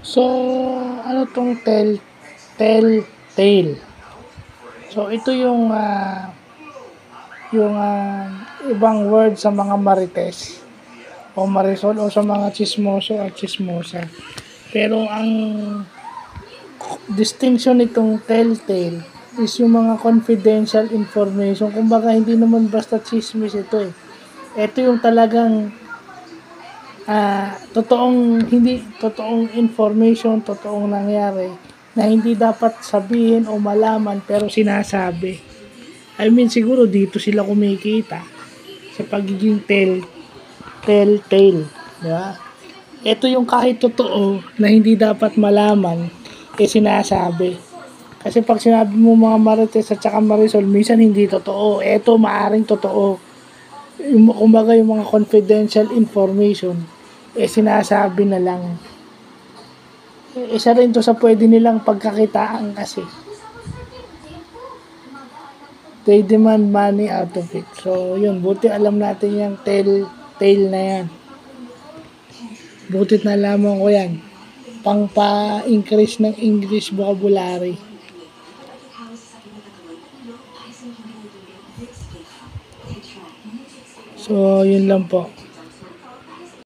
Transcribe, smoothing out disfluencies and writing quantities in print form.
So, ano tong telltale? So, ito yung ibang word sa mga marites o marisol o sa mga chismoso at chismosa. Pero ang distinction nitong telltale is yung mga confidential information. Kumbaga, hindi naman basta chismis ito eh. Ito yung talagang hindi totoong information, totoong nangyari na hindi dapat sabihin o malaman pero sinasabi. I mean, siguro dito sila kumikita sa pagiging telltale, di ba? Ito yung kahit totoo na hindi dapat malaman, sinasabi. Kasi pag sinabi mo mga marites at saka marisol, minsan hindi totoo. Ito maaring totoo. Kumbaga yung mga confidential information, sinasabi na lang. Isa rin to sa pwede nilang pagkakitaan kasi. They demand money out of it. So, yun. Buti alam natin yung telltale na yan. Butit na lamang ko yan. Pang pa-increase ng English vocabulary. So, yun lang po.